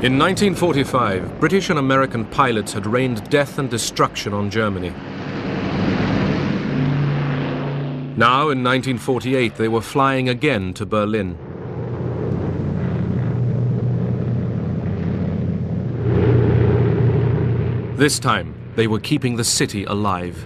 In 1945, British and American pilots had rained death and destruction on Germany. Now, in 1948, they were flying again to Berlin. This time, they were keeping the city alive.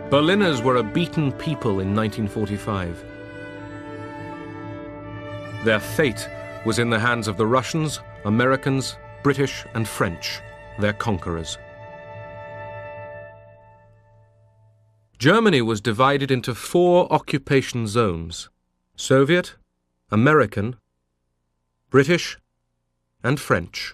Berliners were a beaten people in 1945. Their fate was in the hands of the Russians, Americans, British and French, their conquerors. Germany was divided into 4 occupation zones: Soviet, American, British and French.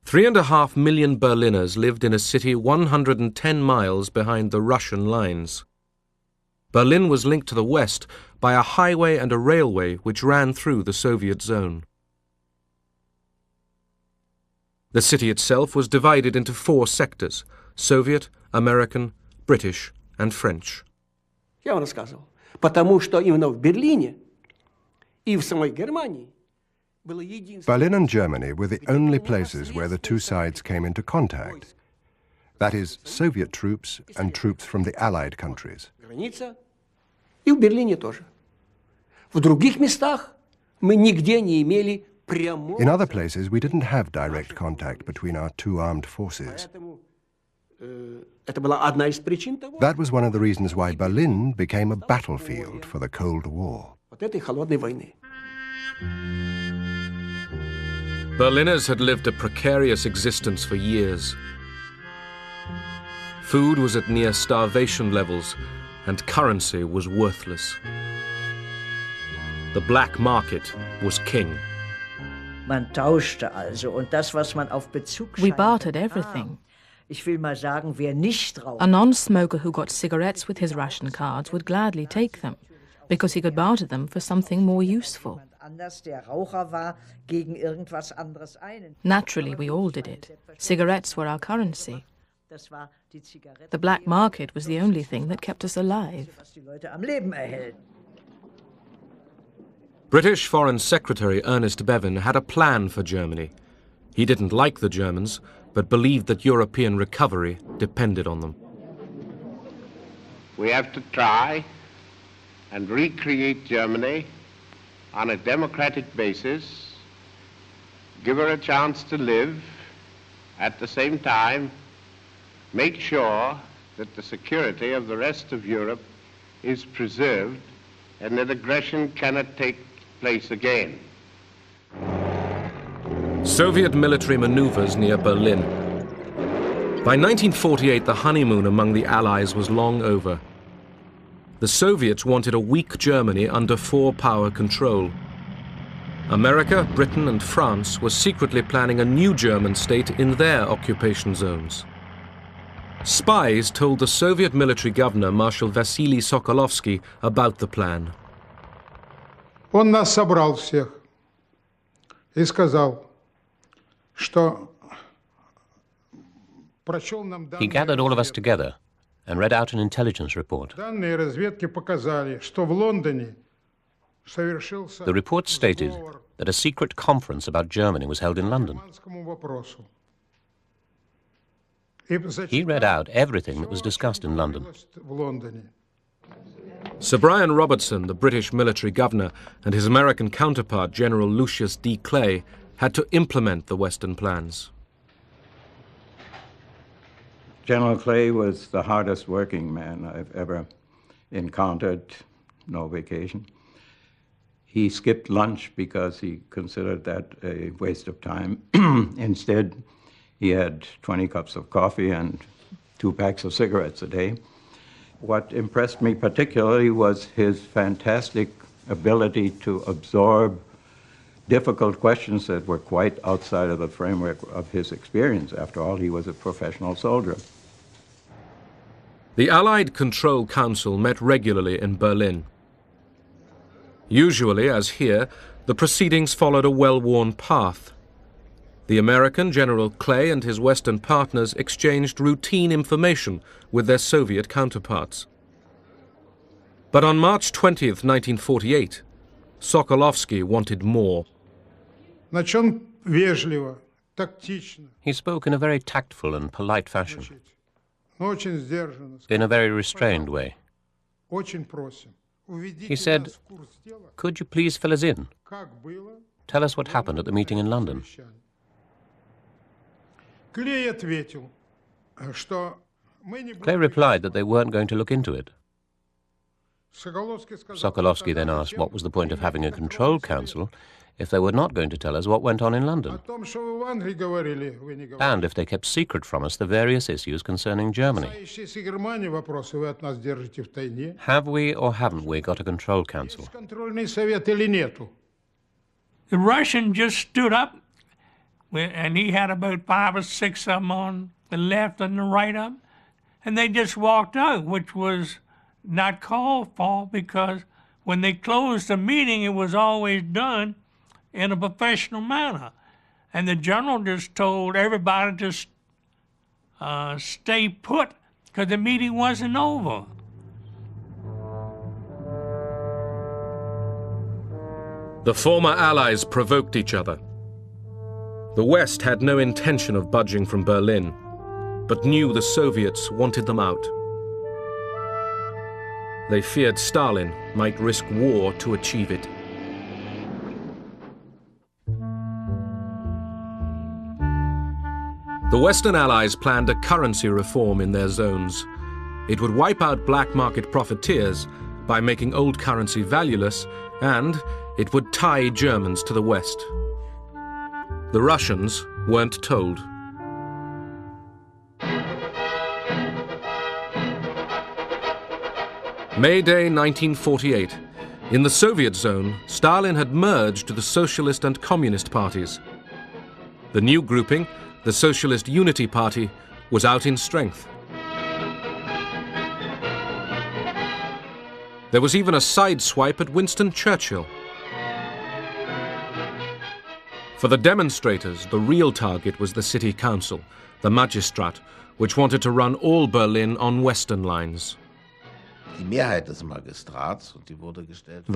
3.5 million Berliners lived in a city 110 miles behind the Russian lines. Berlin was linked to the west by a highway and a railway which ran through the Soviet zone. The city itself was divided into 4 sectors: Soviet, American, British and French. Я вам рассказывал, потому что именно в Берлине и в самой Германии Berlin and Germany were the only places where the two sides came into contact. That is, Soviet troops and troops from the Allied countries. И в Берлине тоже. В других местах мы нигде не имели прямого. In other places, we didn't have direct contact between our two armed forces. Это была одна из причин того. That was one of the reasons why Berlin became a battlefield for the Cold War. Вот этой холодной войны. Berliners had lived a precarious existence for years. Food was at near starvation levels, and currency was worthless. The black market was king. Man tauschte also, und das, was man auf Bezug We bartered everything. Ich will mal sagen, wer nicht raucht. A non-smoker who got cigarettes with his ration cards would gladly take them, because he could barter them for something more useful. Naturally, we all did it. Cigarettes were our currency. The black market was the only thing that kept us alive. British Foreign Secretary Ernest Bevin had a plan for Germany. He didn't like the Germans, but believed that European recovery depended on them. We have to try and recreate Germany on a democratic basis, give her a chance to live, at the same time make sure that the security of the rest of Europe is preserved and that aggression cannot take place again. Soviet military maneuvers near Berlin. By 1948, the honeymoon among the Allies was long over. The Soviets wanted a weak Germany under 4-power control. America, Britain and France were secretly planning a new German state in their occupation zones. Spies told the Soviet military governor, Marshal Vasily Sokolovsky, about the plan. Он нас собрал всех и сказал, что прочел нам данные. He gathered all of us together and read out an intelligence report. Данные разведки показали, что в Лондоне совершился. The report stated that a secret conference about Germany was held in London. He read out everything that was discussed in London. Sir Brian Robertson, the British military governor, and his American counterpart, General Lucius D. Clay, had to implement the Western plans. General Clay was the hardest working man I've ever encountered, no vacation. He skipped lunch because he considered that a waste of time. Instead, he had 20 cups of coffee and 2 packs of cigarettes a day. What impressed me particularly was his fantastic ability to absorb difficult questions that were quite outside of the framework of his experience. After all, he was a professional soldier. The Allied Control Council met regularly in Berlin. Usually, as here, the proceedings followed a well-worn path. The American General Clay and his Western partners exchanged routine information with their Soviet counterparts. But on March 20th, 1948, Sokolovsky wanted more. He spoke in a very tactful and polite fashion, in a very restrained way. He said, "Could you please fill us in? Tell us what happened at the meeting in London." Clay replied that they weren't going to look into it. Sokolovsky then asked what was the point of having a control council if they were not going to tell us what went on in London, and if they kept secret from us the various issues concerning Germany. Have we or haven't we got a control council? The Russian just stood up, and he had about 5 or 6 of them on the left and the right of them, and they just walked out, which was not called for, because when they closed the meeting, it was always done in a professional manner. And the general just told everybody to stay put, because the meeting wasn't over. The former Allies provoked each other. The West had no intention of budging from Berlin, but knew the Soviets wanted them out. They feared Stalin might risk war to achieve it. The Western Allies planned a currency reform in their zones. It would wipe out black market profiteers by making old currency valueless, and it would tie Germans to the West. The Russians weren't told. May Day 1948. In the Soviet zone, Stalin had merged the Socialist and Communist parties. The new grouping, the Socialist Unity Party, was out in strength. There was even a sideswipe at Winston Churchill. For the demonstrators, the real target was the city council, the Magistrat, which wanted to run all Berlin on Western lines. The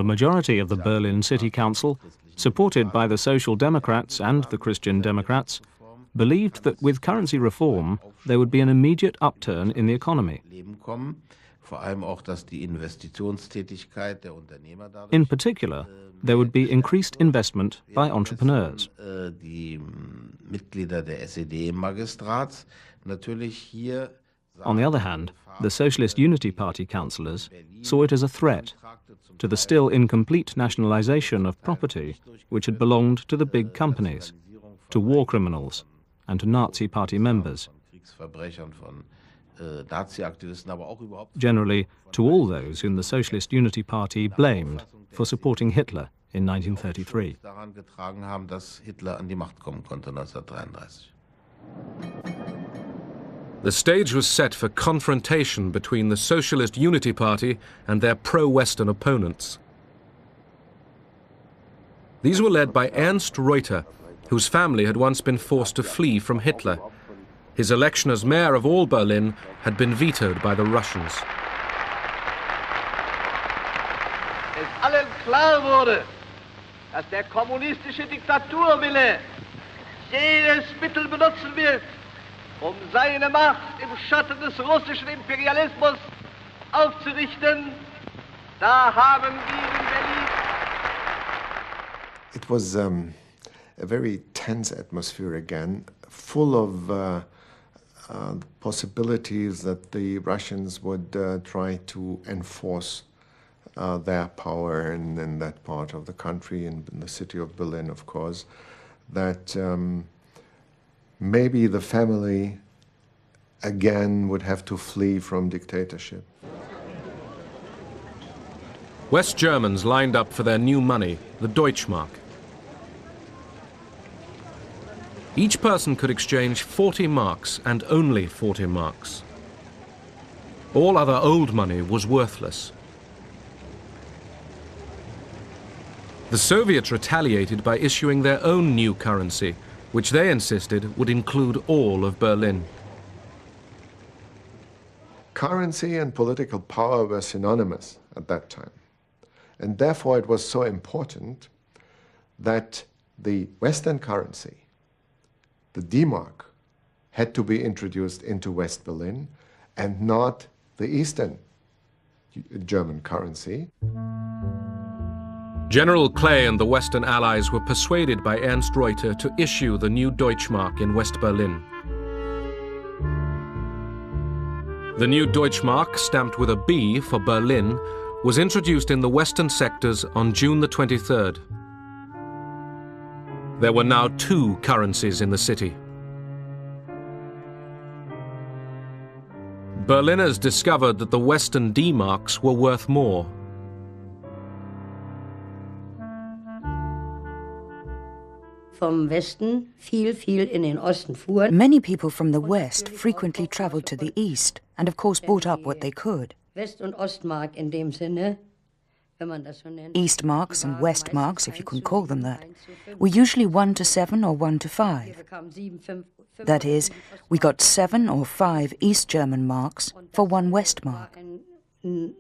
majority of the Berlin City Council, supported by the Social Democrats and the Christian Democrats, believed that with currency reform there would be an immediate upturn in the economy. In particular, there would be increased investment by entrepreneurs. On the other hand, the Socialist Unity Party councillors saw it as a threat to the still incomplete nationalization of property which had belonged to the big companies, to war criminals, and to Nazi Party members. Generally, to all those whom the Socialist Unity Party blamed for supporting Hitler in 1933. The stage was set for confrontation between the Socialist Unity Party and their pro-Western opponents. These were led by Ernst Reuter, whose family had once been forced to flee from Hitler. His election as mayor of all Berlin had been vetoed by the Russians. Es allen klar wurde, dass der kommunistische Diktaturwille jedes Mittel benutzen wird, seine Macht im Schatten des russischen Imperialismus aufzurichten, da haben wir in Berlin. It was a very tense atmosphere again, full of possibilities that the Russians would try to enforce their power in that part of the country, in the city of Berlin, of course, that maybe the family again would have to flee from dictatorship. West Germans lined up for their new money, the Deutschmark. Each person could exchange 40 marks and only 40 marks. All other old money was worthless. The Soviets retaliated by issuing their own new currency, which they insisted would include all of Berlin. Currency and political power were synonymous at that time. And therefore it was so important that the Western currency, the D-Mark, had to be introduced into West Berlin and not the Eastern German currency. General Clay and the Western Allies were persuaded by Ernst Reuter to issue the new Deutschmark in West Berlin. The new Deutschmark, stamped with a B for Berlin, was introduced in the western sectors on June the 23rd. There were now two currencies in the city. Berliners discovered that the Western D-marks were worth more. Many people from the West frequently traveled to the East and of course bought up what they could. East marks and West marks, if you can call them that, were usually 1 to 7 or 1 to 5. That is, we got 7 or 5 East German marks for 1 West mark. And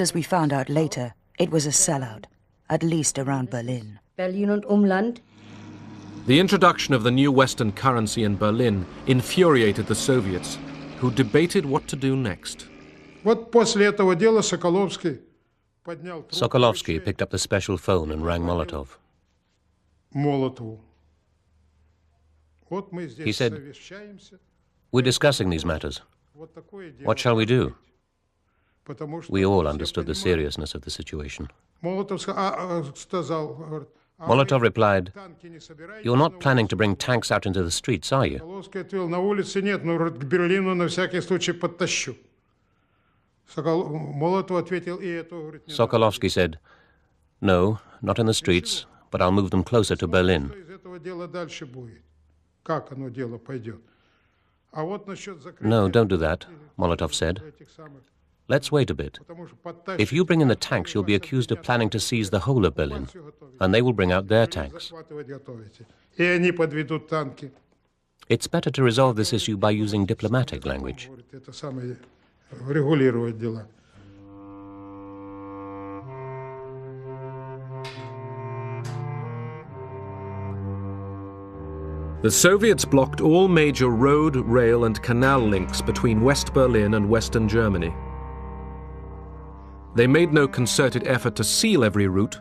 as we found out later, it was a sellout, at least around Berlin. The introduction of the new Western currency in Berlin infuriated the Soviets, who debated what to do next. Sokolovsky picked up the special phone and rang Molotov. He said, "We're discussing these matters. What shall we do?" We all understood the seriousness of the situation. Molotov replied, "You're not planning to bring tanks out into the streets, are you?" Sokolovsky said, "No, not in the streets, but I'll move them closer to Berlin." "No, don't do that," Molotov said. "Let's wait a bit. If you bring in the tanks, you'll be accused of planning to seize the whole of Berlin, and they will bring out their tanks. It's better to resolve this issue by using diplomatic language." The Soviets blocked all major road, rail and canal links between West Berlin and Western Germany. They made no concerted effort to seal every route,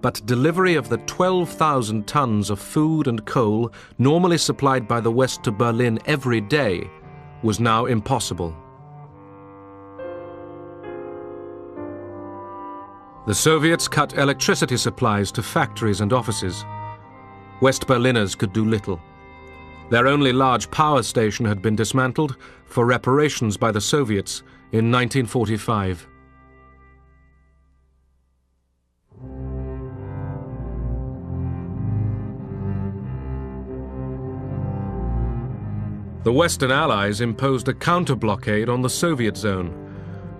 but delivery of the 12,000 tons of food and coal normally supplied by the West to Berlin every day was now impossible. The Soviets cut electricity supplies to factories and offices. West Berliners could do little. Their only large power station had been dismantled for reparations by the Soviets in 1945. The Western Allies imposed a counter-blockade on the Soviet zone.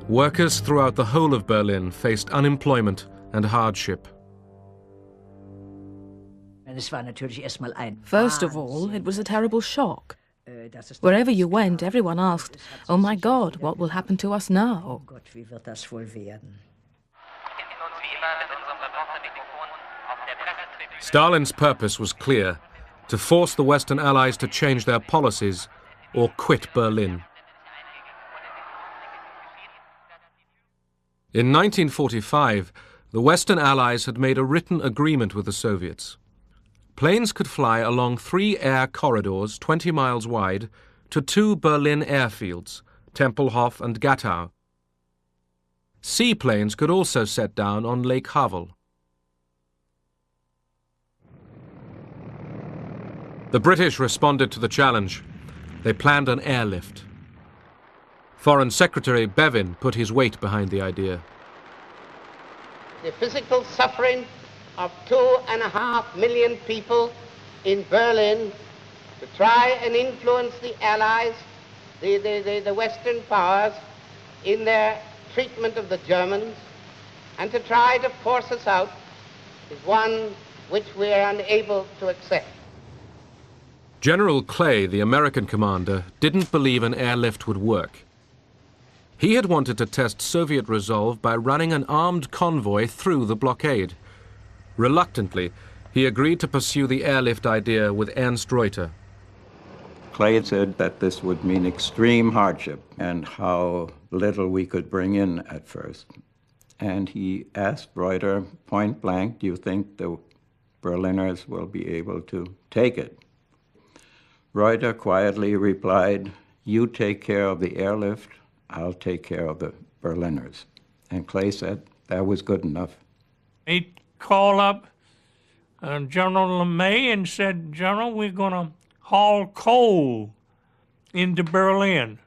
Workers throughout the whole of Berlin faced unemployment and hardship. First of all, it was a terrible shock. Wherever you went, everyone asked, "Oh my God, what will happen to us now?" Stalin's purpose was clear: to force the Western Allies to change their policies or quit Berlin. In 1945, the Western Allies had made a written agreement with the Soviets. planes could fly along 3 air corridors 20 miles wide to 2 Berlin airfields, Tempelhof and Gatow. Seaplanes could also set down on Lake Havel. The British responded to the challenge. They planned an airlift. Foreign Secretary Bevin put his weight behind the idea. The physical suffering of 2.5 million people in Berlin to try and influence the Allies, the Western powers, in their treatment of the Germans, and to try to force us out, is one which we are unable to accept. General Clay, the American commander, didn't believe an airlift would work. He had wanted to test Soviet resolve by running an armed convoy through the blockade. Reluctantly, he agreed to pursue the airlift idea with Ernst Reuter. Clay said that this would mean extreme hardship and how little we could bring in at first. And he asked Reuter point blank, do you think the Berliners will be able to take it? Reuter quietly replied, you take care of the airlift, I'll take care of the Berliners. And Clay said that was good enough. He called up General LeMay and said, General, we're going to haul coal into Berlin.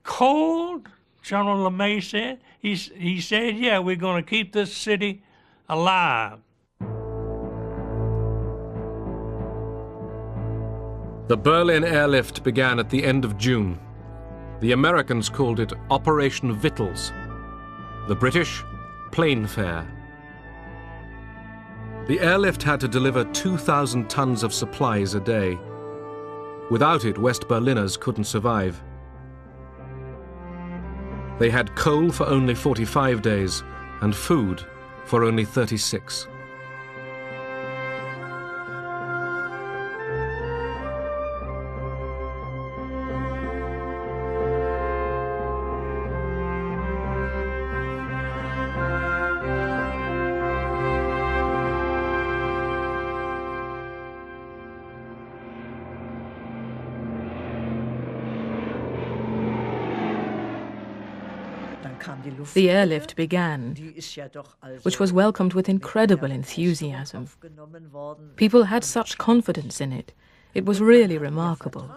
Coal? General LeMay said. He said, yeah, we're going to keep this city alive. The Berlin airlift began at the end of June. The Americans called it Operation Vittles. The British, Plane Fare. The airlift had to deliver 2,000 tons of supplies a day. Without it, West Berliners couldn't survive. They had coal for only 45 days and food for only 36. The airlift began, which was welcomed with incredible enthusiasm. People had such confidence in it. It was really remarkable.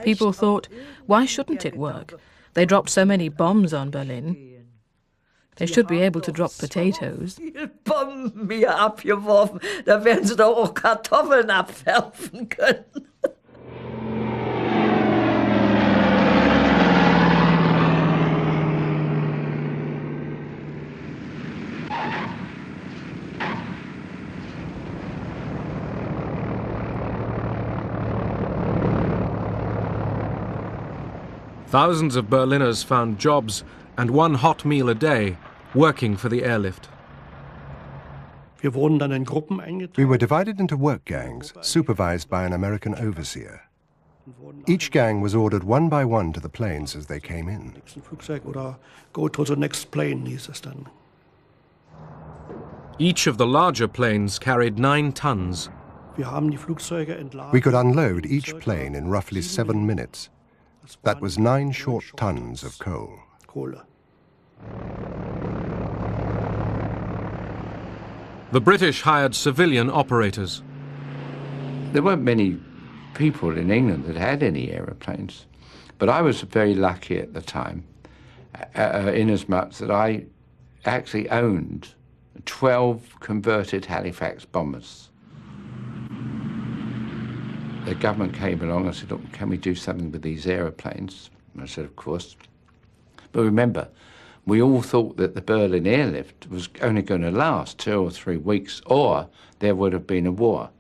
People thought, why shouldn't it work? They dropped so many bombs on Berlin. They should be able to drop potatoes. Bomben hier abgeworfen, da werden sie doch auch Kartoffeln abwerfen können. Thousands of Berliners found jobs and one hot meal a day working for the airlift. We were divided into work gangs, supervised by an American overseer. Each gang was ordered one by one to the planes as they came in. Each of the larger planes carried 9 tons. We could unload each plane in roughly 7 minutes. That was 9 short tons of coal. The British hired civilian operators. There weren't many people in England that had any aeroplanes, but I was very lucky at the time, inasmuch that I actually owned 12 converted Halifax bombers. The government came along and said, look, can we do something with these aeroplanes? And I said, of course. But remember, we all thought that the Berlin airlift was only going to last 2 or 3 weeks, or there would have been a war.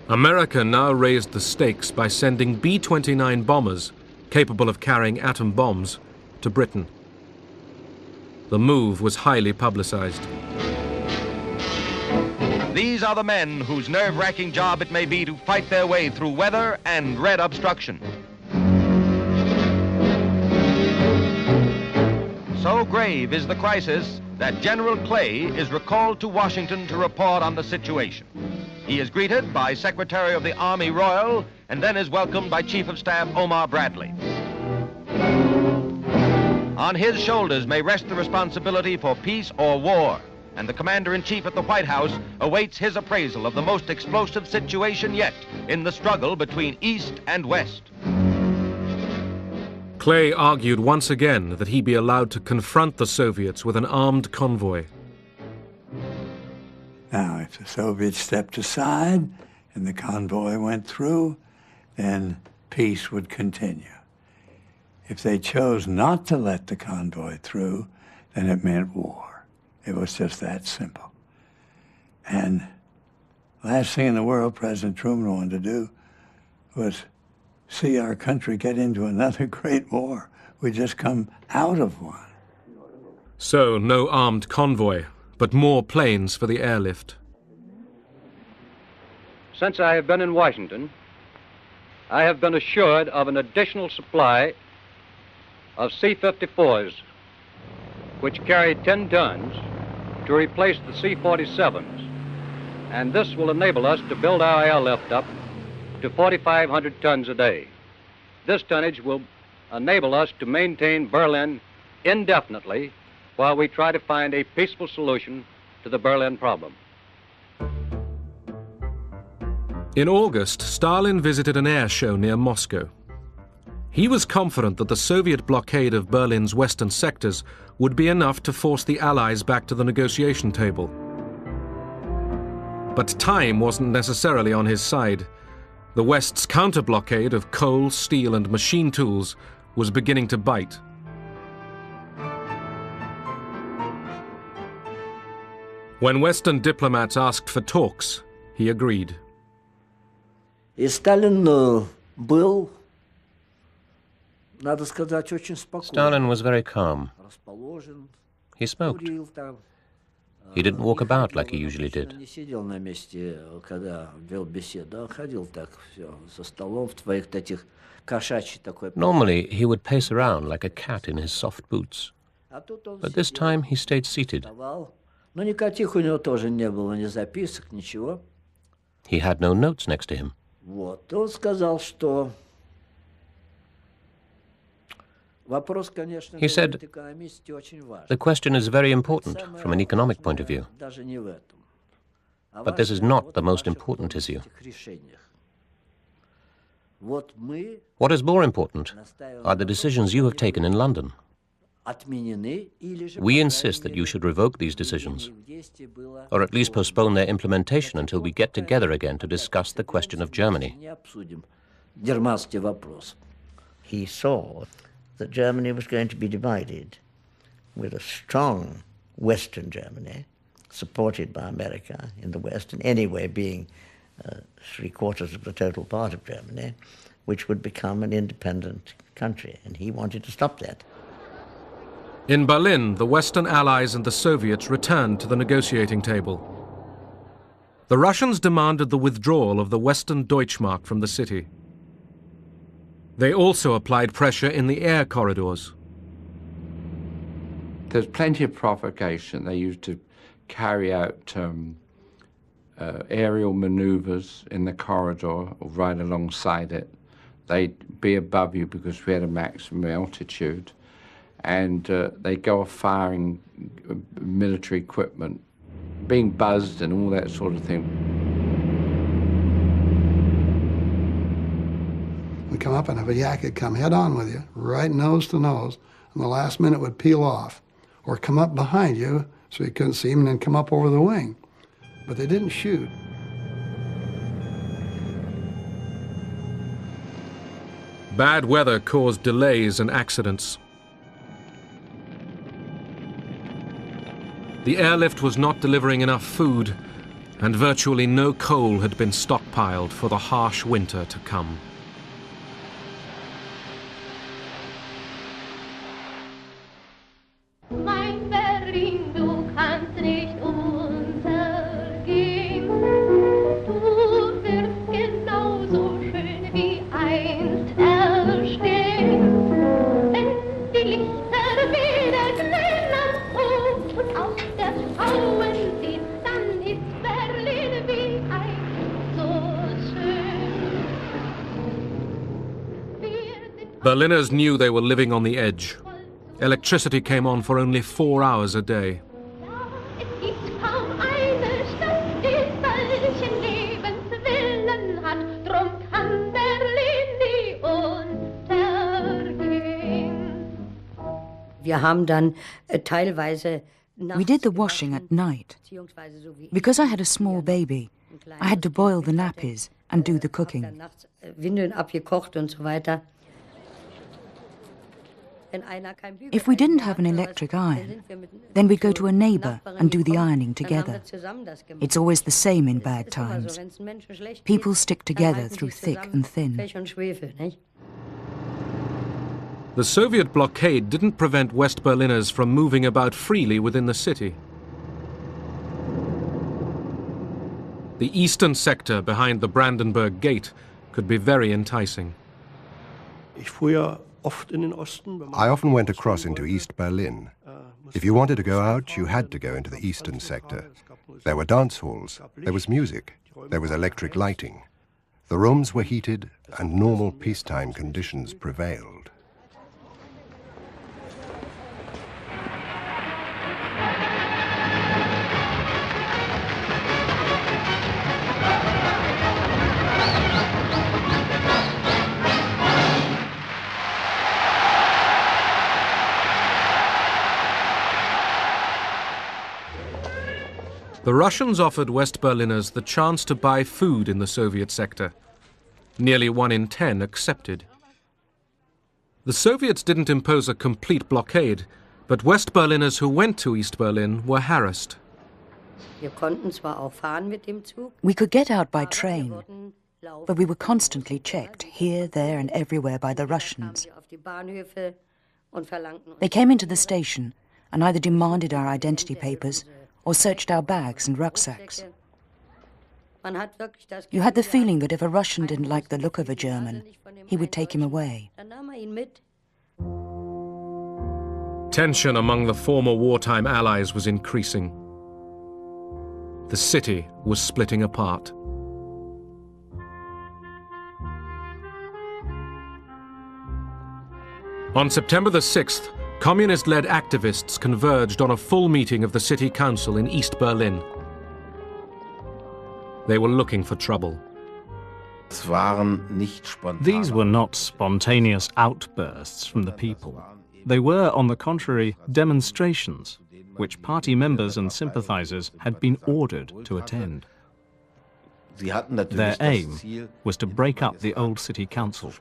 America now raised the stakes by sending B-29 bombers, capable of carrying atom bombs, to Britain. The move was highly publicized. These are the men whose nerve-wracking job it may be to fight their way through weather and red obstruction. So grave is the crisis that General Clay is recalled to Washington to report on the situation. He is greeted by Secretary of the Army Royal and then is welcomed by Chief of Staff Omar Bradley. On his shoulders may rest the responsibility for peace or war, and the Commander-in-Chief at the White House awaits his appraisal of the most explosive situation yet in the struggle between East and West. Clay argued once again that he be allowed to confront the Soviets with an armed convoy. Now, if the Soviets stepped aside and the convoy went through, then peace would continue. If they chose not to let the convoy through, then it meant war. It was just that simple. And last thing in the world President Truman wanted to do was see our country get into another great war. We just come out of one. So, no armed convoy, but more planes for the airlift. Since I have been in Washington, I have been assured of an additional supply of C-54s, which carry 10 tons, to replace the C-47s. And this will enable us to build our airlift up to 4,500 tons a day. This tonnage will enable us to maintain Berlin indefinitely while we try to find a peaceful solution to the Berlin problem. In August, Stalin visited an air show near Moscow. He was confident that the Soviet blockade of Berlin's western sectors would be enough to force the Allies back to the negotiation table. But time wasn't necessarily on his side. The West's counter-blockade of coal, steel, and machine tools was beginning to bite. When Western diplomats asked for talks, he agreed. И Сталин был, надо сказать, очень спокойный. Stalin was very calm. He smoked. He didn't walk about like he usually did. Не сидел на месте, когда вел беседу, а ходил так все за столом в твоих таких кошачьих такой. Normally, he would pace around like a cat in his soft boots. But this time, he stayed seated. Но никаких у него тоже не было, ни записок, ничего. He had no notes next to him. Вот, он сказал, что вопрос, конечно, He said, the question is very important from an economic point of view. даже не в этом. But this is not the most important issue. Вот мы What is more important are the decisions you have taken in London. отменены или же We insist that you should revoke these decisions, or at least postpone their implementation until we get together again to discuss the question of Germany. не обсудим германский вопрос. He saw that Germany was going to be divided with a strong Western Germany, supported by America in the West, and anyway being 3/4 of the total part of Germany, which would become an independent country, and he wanted to stop that. In Berlin, the Western Allies and the Soviets returned to the negotiating table. The Russians demanded the withdrawal of the Western Deutschmark from the city. They also applied pressure in the air corridors. There's plenty of provocation. They used to carry out aerial maneuvers in the corridor or right alongside it. They'd be above you because we had a maximum altitude. And they go off firing military equipment, being buzzed and all that sort of thing. We come up and if a yak had come head on with you, right nose to nose, and the last minute would peel off, or come up behind you so you couldn't see him and then come up over the wing. But they didn't shoot. Bad weather caused delays and accidents. The airlift was not delivering enough food, and virtually no coal had been stockpiled for the harsh winter to come. Mein Berlin, du kannst nicht untergehen. Du wirst genauso schön wie einst erstehen, wenn die Lichter wieder glühen. Berliners knew they were living on the edge. Electricity came on for only 4 hours a day. Es gibt kaum eine Stadt, die solchen Lebenswillen hat, drum kann Berlin nie untergehen. Wir haben dann teilweise We did the washing at night. Because I had a small baby, I had to boil the nappies and do the cooking. Windeln abgekocht und so weiter. If we didn't have an electric iron, then we'd go to a neighbour and do the ironing together. It's always the same in bad times. People stick together through thick and thin. The Soviet blockade didn't prevent West Berliners from moving about freely within the city. The eastern sector behind the Brandenburg Gate could be very enticing. I often went across into East Berlin. If you wanted to go out, you had to go into the eastern sector. There were dance halls, there was music, there was electric lighting. The rooms were heated and normal peacetime conditions prevailed. The Russians offered West Berliners the chance to buy food in the Soviet sector. Nearly 1 in 10 accepted. The Soviets didn't impose a complete blockade, but West Berliners who went to East Berlin were harassed. We could get out by train, but we were constantly checked here, there and everywhere by the Russians. They came into the station and either demanded our identity papers or searched our bags and rucksacks. You had the feeling that if a Russian didn't like the look of a German, he would take him away. Tension among the former wartime allies was increasing. The city was splitting apart. On September the 6th, communist-led activists converged on a full meeting of the city council in East Berlin. They were looking for trouble. These were not spontaneous outbursts from the people. They were, on the contrary, demonstrations, which party members and sympathizers had been ordered to attend. Their aim was to break up the old city council.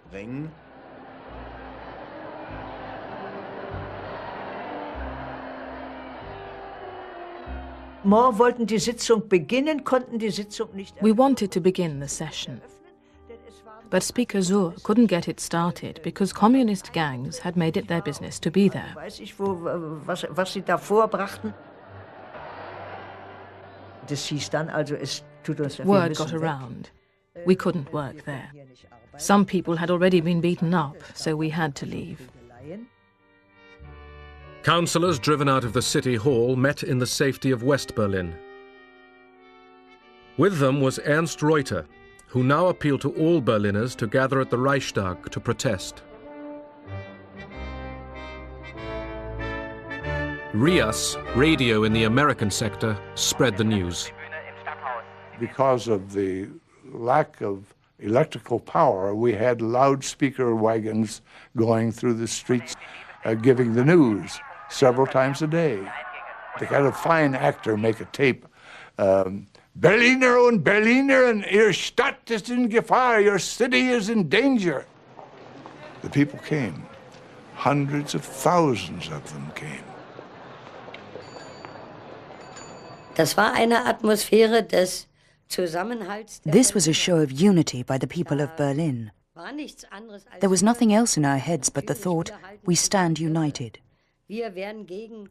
We wanted to begin the session, but Speaker Zur couldn't get it started because communist gangs had made it their business to be there. Word got around. We couldn't work there. Some people had already been beaten up, so we had to leave. Councillors driven out of the city hall met in the safety of West Berlin. With them was Ernst Reuter, who now appealed to all Berliners to gather at the Reichstag to protest. RIAS, radio in the American sector, spread the news. Because of the lack of electrical power, we had loudspeaker wagons going through the streets giving the news several times a day. They had a fine actor make a tape. Berliner und Berlinerinnen, Ihre Stadt ist in Gefahr, your city is in danger. The people came. Hundreds of thousands of them came. Das war eine Atmosphäre des Zusammenhalts. This was a show of unity by the people of Berlin. There was nothing else in our heads but the thought, we stand united.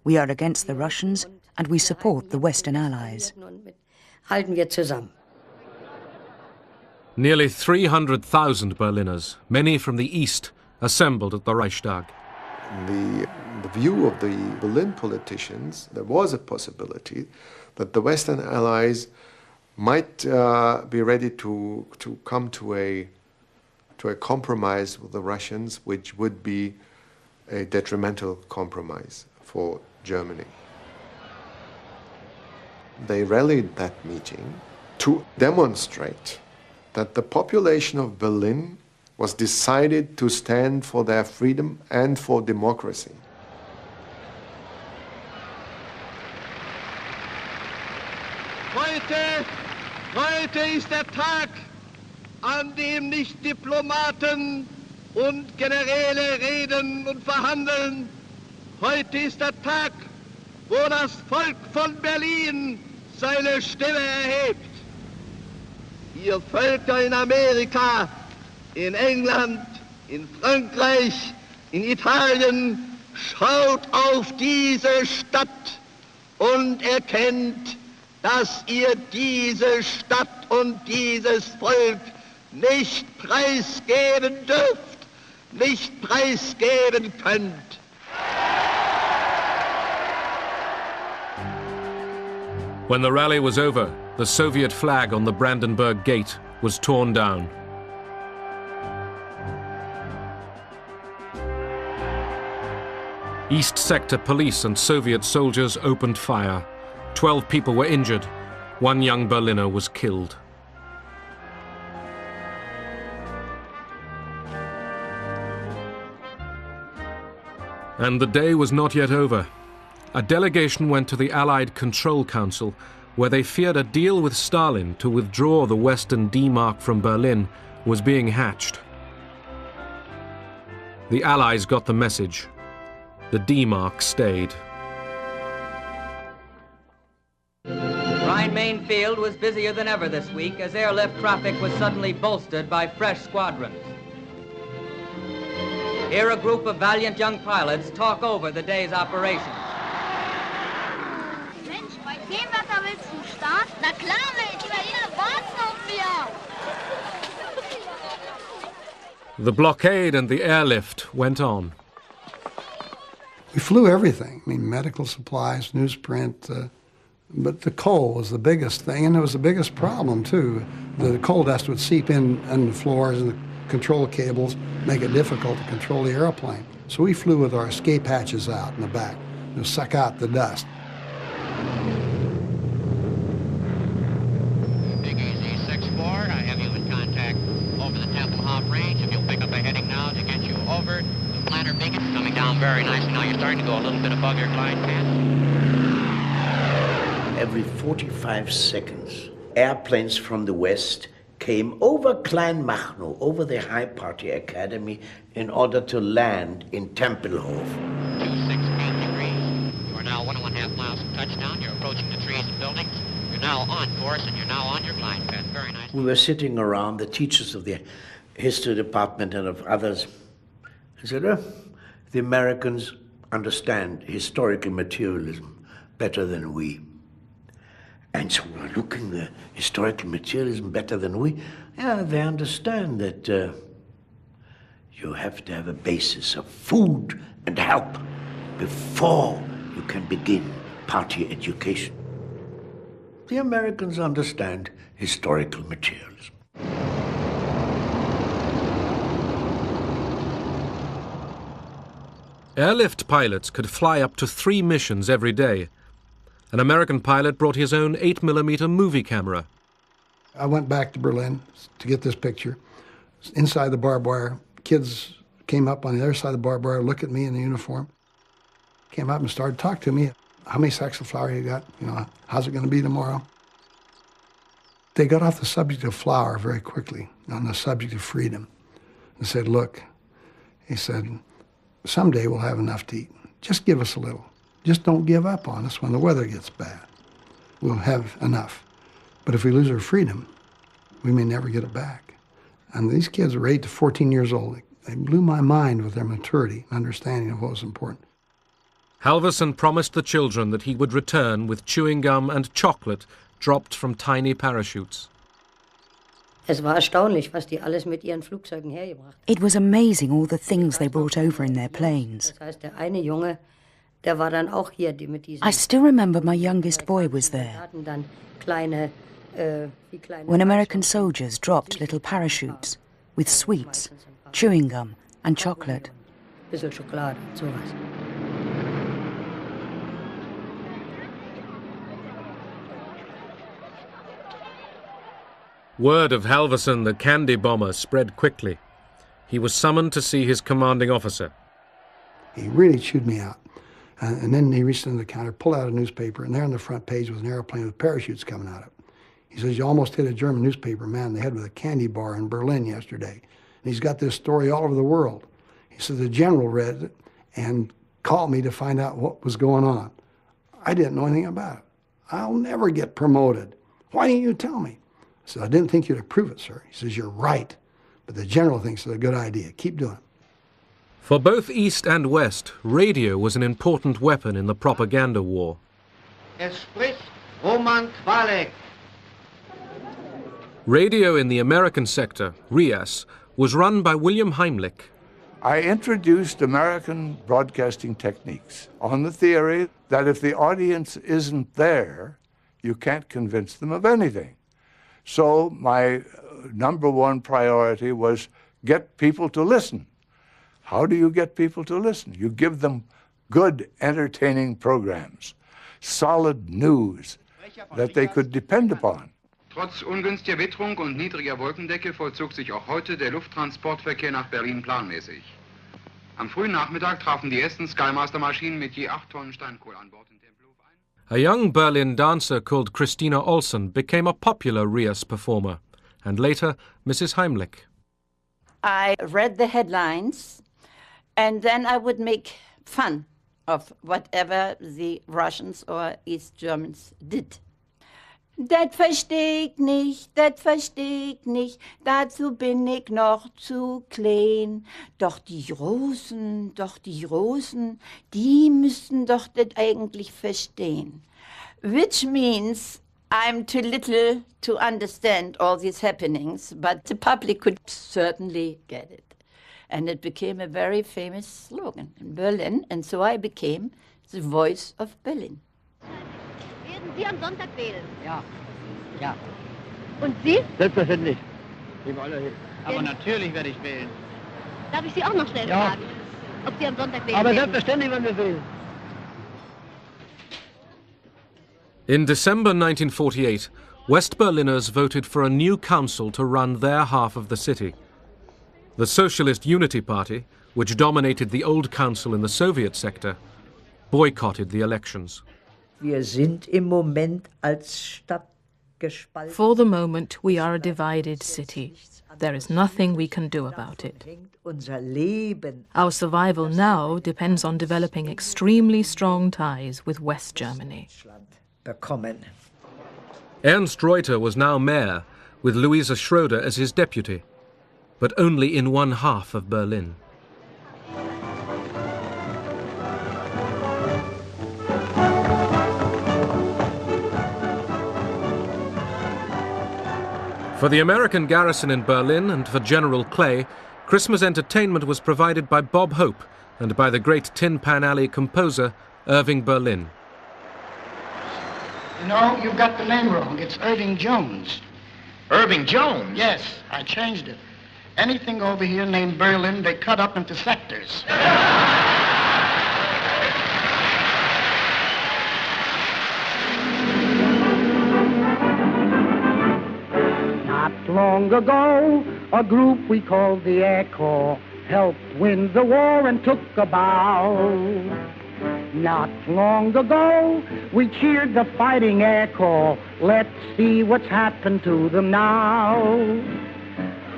We are against the Russians and we support the Western Allies. Nearly 300,000 Berliners, many from the east, assembled at the Reichstag. The view of the Berlin politicians, there was a possibility that the Western Allies might be ready to come to to a compromise with the Russians, which would be a detrimental compromise for Germany. They rallied that meeting to demonstrate that the population of Berlin was decided to stand for their freedom and for democracy. Heute ist der Tag, an dem nicht Diplomaten und Generäle reden und verhandeln. Heute ist der Tag, wo das Volk von Berlin seine Stimme erhebt. Ihr Völker in Amerika, in England, in Frankreich, in Italien, schaut auf diese Stadt und erkennt, dass ihr diese Stadt und dieses Volk nicht preisgeben dürft, nicht preisgeben könnt. When the rally was over, the Soviet flag on the Brandenburg Gate was torn down. East Sector police and Soviet soldiers opened fire. 12 people were injured. One young Berliner was killed. And the day was not yet over. A delegation went to the Allied Control Council, where they feared a deal with Stalin to withdraw the Western D-Mark from Berlin was being hatched. The Allies got the message. The D-Mark stayed. Rhine-Main field was busier than ever this week as airlift traffic was suddenly bolstered by fresh squadrons. Here a group of valiant young pilots talk over the day's operations. Mensch, bei dem Wetter willst du starten? Na klar, Mensch, die Berliner warten auf mir. The blockade and the airlift went on. We flew everything. I mean, medical supplies, newsprint, but the coal was the biggest thing, and it was the biggest problem, too. The coal dust would seep in on the floors and the control cables, make it difficult to control the airplane. So we flew with our escape hatches out in the back to suck out the dust. Big Easy 6-4, I have you in contact over the Tempelhof range. If you'll pick up a heading now to get you over the Planter Beacon, coming down very nicely. Now you're starting to go a little bit above your glide path. Every 45 seconds, airplanes from the west came over Kleinmachnow, over the High Party Academy, in order to land in Tempelhof. 268 degrees. You are now 1.5 miles from touchdown. You're approaching the trees and buildings. You're now on course, and you're now on your glide path. Very nice. We were sitting around, the teachers of the history department and of others. I said, the Americans understand historical materialism better than we. And so we're looking at historical materialism better than we. Yeah, they understand that you have to have a basis of food and help before you can begin party education. The Americans understand historical materialism. Airlift pilots could fly up to 3 missions every day. An American pilot brought his own 8mm movie camera. I went back to Berlin to get this picture. Inside the barbed wire, kids came up on the other side of the barbed wire, looked at me in the uniform, came up and started talking to me. How many sacks of flour you got? You know, how's it going to be tomorrow? They got off the subject of flour very quickly, on the subject of freedom, and said, look, he said, someday we'll have enough to eat. Just give us a little. Just don't give up on us when the weather gets bad. We'll have enough. But if we lose our freedom, we may never get it back. And these kids were 8 to 14 years old. They blew my mind with their maturity and understanding of what was important. Halvorsen promised the children that he would return with chewing gum and chocolate dropped from tiny parachutes. Es war erstaunlich, was die alles mit ihren Flugzeugen hergebracht haben. It was amazing all the things they brought over in their planes. Das heißt, der eine Junge, der war dann auch hier, die mit diesen... I still remember my youngest boy was there. hatten dann kleine, wie kleine When American soldiers dropped little parachutes, with sweets, chewing gum and chocolate. Bisschen Schokolade, sowas. Word of Halverson, the candy bomber, spread quickly. He was summoned to see his commanding officer. He really chewed me out. And then he reached into the counter, pulled out a newspaper, and there on the front page was an airplane with parachutes coming out of it. He says, you almost hit a German newspaper man in the head with a candy bar in Berlin yesterday. And he's got this story all over the world. He says, the general read it and called me to find out what was going on. I didn't know anything about it. I'll never get promoted. Why didn't you tell me? I said, I didn't think you'd approve it, sir. He says, you're right, but the general thinks it's a good idea. Keep doing it. For both East and West, radio was an important weapon in the propaganda war. Es spricht Roman Kwalek. Radio in the American sector, RIAS, was run by William Heimlich. I introduced American broadcasting techniques on the theory that if the audience isn't there, you can't convince them of anything. So my number one priority was get people to listen. How do you get people to listen? You give them good, entertaining programs, solid news that they could depend upon. Trotz ungünstiger Witterung und niedriger Wolkendecke vollzog sich auch heute der Lufttransportverkehr nach Berlin planmäßig. Am frühen Nachmittag trafen die ersten Skymaster-Maschinen mit je 8 Tonnen Steinkohle an Bord in Tempelhof ein. A young Berlin dancer called Christina Olsen became a popular RIAS performer, and later Mrs. Heimlich. I read the headlines, and then I would make fun of whatever the Russians or East Germans did. Das versteh ich nicht, dazu bin ich noch zu klein. Doch die Russen, die müssen doch das eigentlich verstehen. Which means I'm too little to understand all these happenings, but the public could certainly get it. And it became a very famous slogan in Berlin, and so I became the voice of Berlin. Werden Sie am Sonntag wählen? Ja, ja. Und Sie? Selbstverständlich. Aber natürlich werde ich wählen. Darf ich Sie auch noch schnell fragen, ob Sie am Sonntag wählen Aber werden? selbstverständlich werden wir wählen. In December 1948, West Berliners voted for a new council to run their half of the city. The Socialist Unity Party, which dominated the old council in the Soviet sector, boycotted the elections. Wir sind im Moment als Stadt gespalten. For the moment, we are a divided city. There is nothing we can do about it. Our survival now depends on developing extremely strong ties with West Germany. Ernst Reuter was now mayor, with Louisa Schroeder as his deputy, but only in one half of Berlin. For the American garrison in Berlin and for General Clay, Christmas entertainment was provided by Bob Hope and by the great Tin Pan Alley composer Irving Berlin. No, you've got the name wrong. It's Irving Jones. Irving Jones? Yes, I changed it. Anything over here named Berlin, they cut up into sectors. Not long ago, a group we called the Air Corps helped win the war and took a bow. Not long ago, we cheered the fighting Air Corps. Let's see what's happened to them now.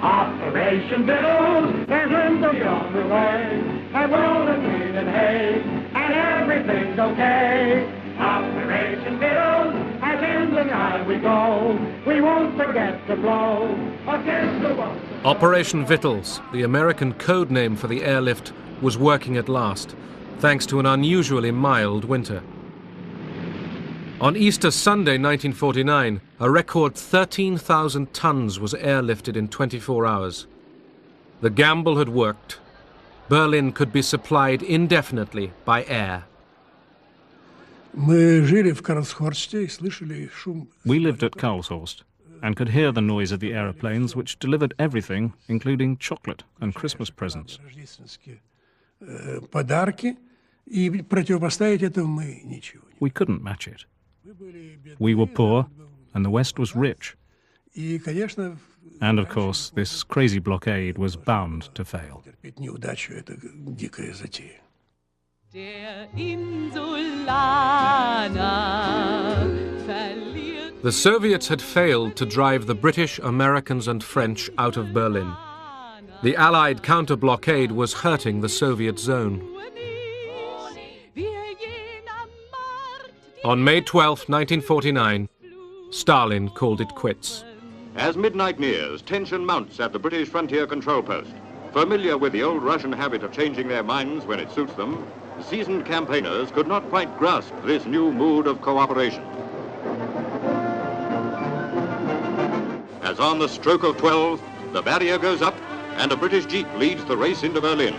Operation Biddles is in the way, and rolling wheat and hay, and everything's okay. Operation Biddles, as in the eye we go. We won't forget to blow against the wall. Operation Vittles, the American code name for the airlift, was working at last, thanks to an unusually mild winter. On Easter Sunday 1949, a record 13,000 tons was airlifted in 24 hours. The gamble had worked. Berlin could be supplied indefinitely by air. We lived at Karlshorst. and could hear the noise of the aeroplanes, which delivered everything, including chocolate and Christmas presents. We couldn't match it. We were poor, and the West was rich. And of course, this crazy blockade was bound to fail. The Soviets had failed to drive the British, Americans and French out of Berlin. The Allied counter-blockade was hurting the Soviet zone. On May 12, 1949, Stalin called it quits. As midnight nears, tension mounts at the British frontier control post. Familiar with the old Russian habit of changing their minds when it suits them, seasoned campaigners could not quite grasp this new mood of cooperation. As on the stroke of 12, the barrier goes up and a British jeep leads the race into Berlin.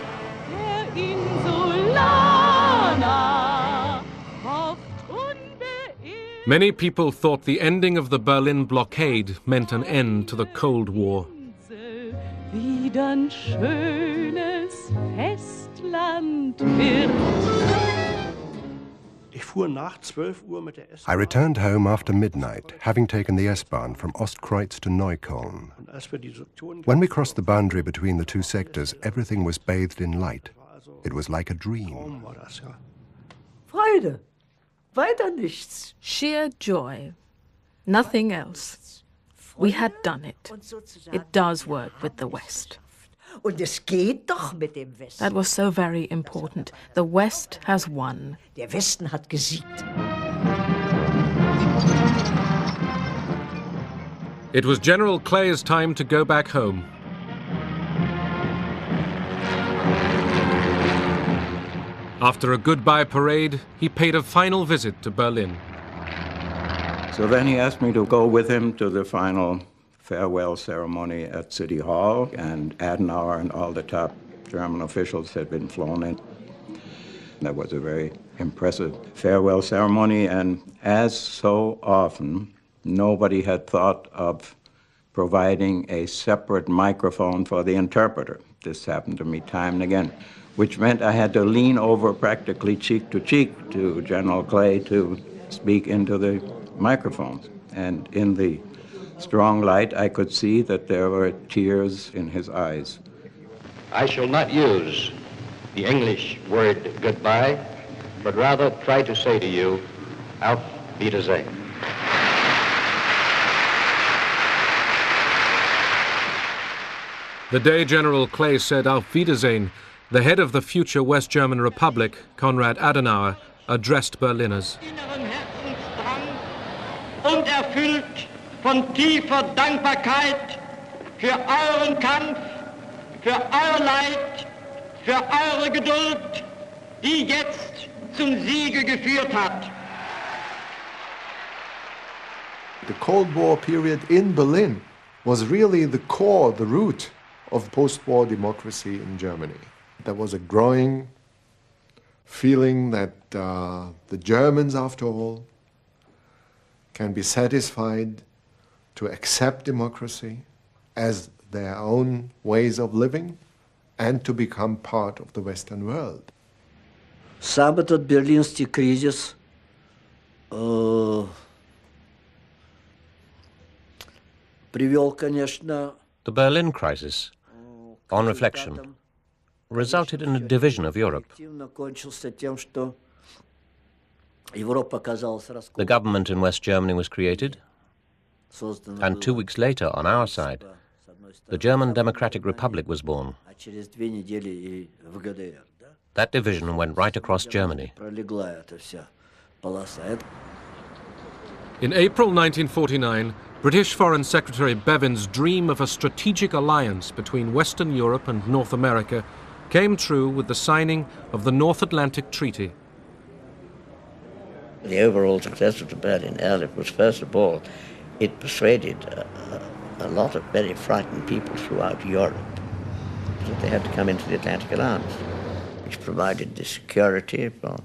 Many people thought the ending of the Berlin blockade meant an end to the Cold War. I returned home after midnight, having taken the S-Bahn from Ostkreuz to Neukölln. When we crossed the boundary between the two sectors, everything was bathed in light. It was like a dream. Freude. Weiter nichts. Sheer joy. Nothing else. We had done it. It does work with the West. That was so very important. The West has won. Der Westen hat gesiegt. It was General Clay's time to go back home. After a goodbye parade, he paid a final visit to Berlin. So then he asked me to go with him to the final farewell ceremony at City Hall, and Adenauer and all the top German officials had been flown in. That was a very impressive farewell ceremony, and as so often, nobody had thought of providing a separate microphone for the interpreter. This happened to me time and again, which meant I had to lean over practically cheek to General Clay to speak into the microphones. And in the strong light, I could see that there were tears in his eyes. I shall not use the English word goodbye, but rather try to say to you, Auf Wiedersehen. The day General Clay said Auf Wiedersehen, the head of the future West German Republic, Konrad Adenauer, addressed Berliners. Und erfüllt von tiefer Dankbarkeit für euren Kampf, für euer Leid, für eure Geduld, die jetzt zum Siege geführt hat. The Cold War period in Berlin was really the core, the root of post-war democracy in Germany. There was a growing feeling that the Germans, after all, can be satisfied to accept democracy as their own ways of living and to become part of the Western world. Сам этот берлинский кризис привел, конечно... The Berlin crisis, on reflection, resulted in a division of Europe. The government in West Germany was created, and 2 weeks later, on our side, the German Democratic Republic was born. That division went right across Germany. In April 1949, British Foreign Secretary Bevin's dream of a strategic alliance between Western Europe and North America came true with the signing of the North Atlantic Treaty. The overall success of the Berlin Airlift was, first of all, it persuaded a lot of very frightened people throughout Europe that they had to come into the Atlantic Alliance, which provided the security for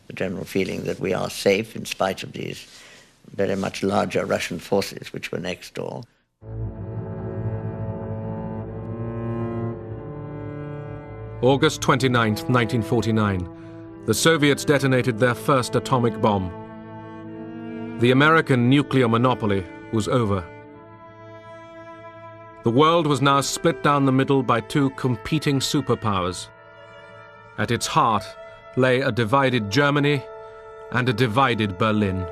the general feeling that we are safe in spite of these very much larger Russian forces which were next door. August 29, 1949. The Soviets detonated their first atomic bomb. The American nuclear monopoly was over. The world was now split down the middle by two competing superpowers. At its heart lay a divided Germany and a divided Berlin.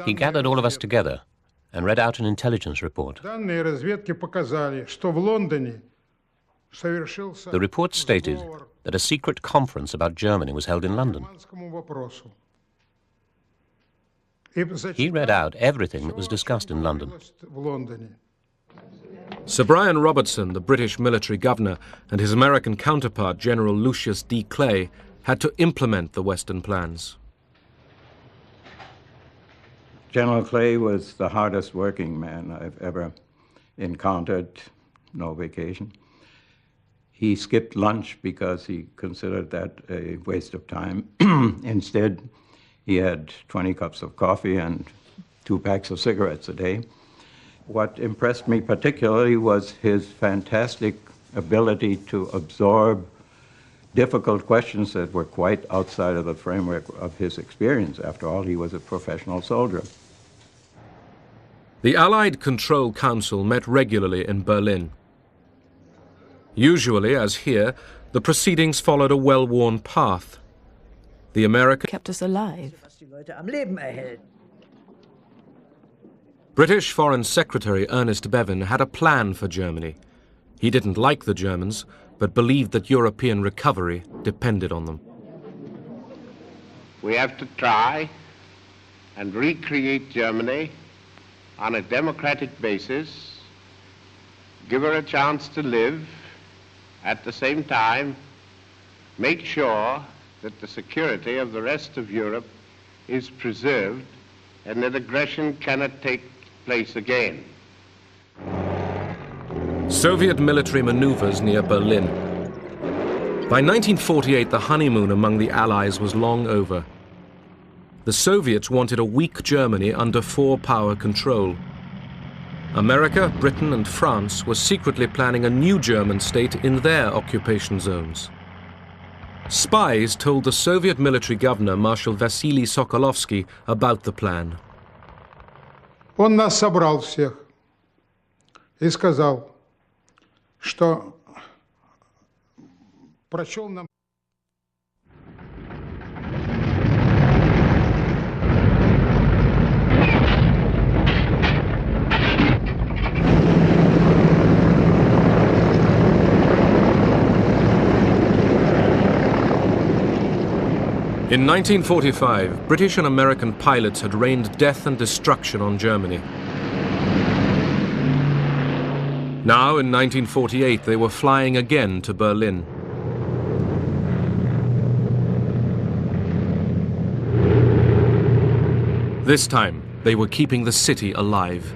He gathered all of us together and read out an intelligence report. The report stated that a secret conference about Germany was held in London. He read out everything that was discussed in London. Sir Brian Robertson, the British military governor, and his American counterpart, General Lucius D. Clay, had to implement the Western plans. General Clay was the hardest working man I've ever encountered, no vacation. He skipped lunch because he considered that a waste of time. Instead, he had 20 cups of coffee and 2 packs of cigarettes a day. What impressed me particularly was his fantastic ability to absorb difficult questions that were quite outside of the framework of his experience. After all, he was a professional soldier. The Allied Control Council met regularly in Berlin. Usually, as here, the proceedings followed a well-worn path. The American kept us alive. British Foreign Secretary Ernest Bevin had a plan for Germany. He didn't like the Germans, but believed that European recovery depended on them. We have to try and recreate Germany on a democratic basis, give her a chance to live, at the same time make sure that the security of the rest of Europe is preserved and that aggression cannot take place again. Soviet military maneuvers near Berlin. By 1948, the honeymoon among the Allies was long over. The Soviets wanted a weak Germany under four-power control. America, Britain, and France were secretly planning a new German state in their occupation zones. Spies told the Soviet military governor, Marshal Vasily Sokolovsky, about the plan. Он нас собрал всех и сказал, что прочел нам. In 1945, British and American pilots had rained death and destruction on Germany. Now, in 1948, they were flying again to Berlin. This time, they were keeping the city alive.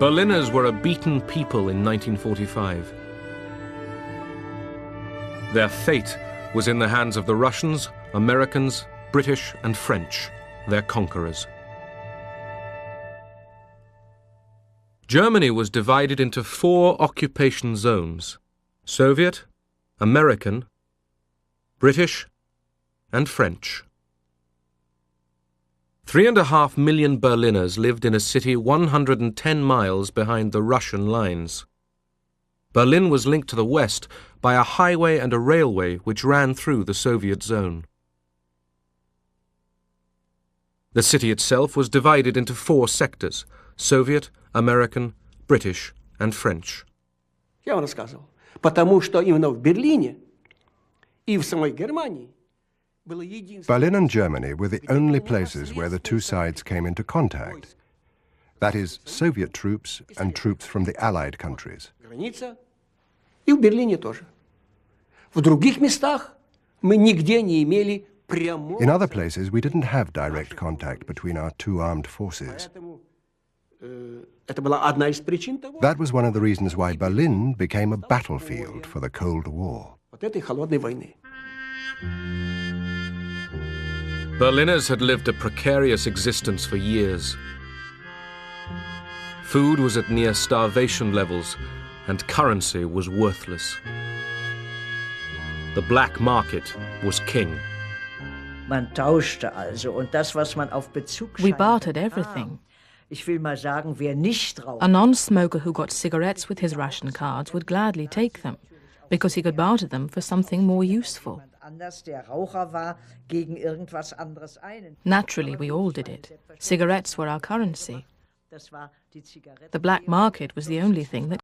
Berliners were a beaten people in 1945. Their fate was in the hands of the Russians, Americans, British and French, their conquerors. Germany was divided into 4 occupation zones: Soviet, American, British and French. 3.5 million Berliners lived in a city 110 miles behind the Russian lines. Berlin was linked to the west by a highway and a railway which ran through the Soviet zone. The city itself was divided into 4 sectors: Soviet, American, British and French. Я вам рассказывал. Потому что именно в Берлине и в самой Германии Berlin and Germany were the only places where the two sides came into contact. That is, Soviet troops and troops from the Allied countries. граница, и в Берлине тоже. В других местах мы нигде не имели прямого. In other places, we didn't have direct contact between our two armed forces. Это была одна из причин того. That was one of the reasons why Berlin became a battlefield for the Cold War. Вот этой холодной войны. Berliners had lived a precarious existence for years. Food was at near starvation levels, and currency was worthless. The black market was king. Man tauschte also, und das, was man auf Bezug We bartered everything. Ich will mal sagen, wer nicht raucht. A non-smoker who got cigarettes with his ration cards would gladly take them, because he could barter them for something more useful. Der Raucher war gegen irgendwas anderes ein. Naturally, we all did it. Cigarettes were our currency. The black market was the only thing that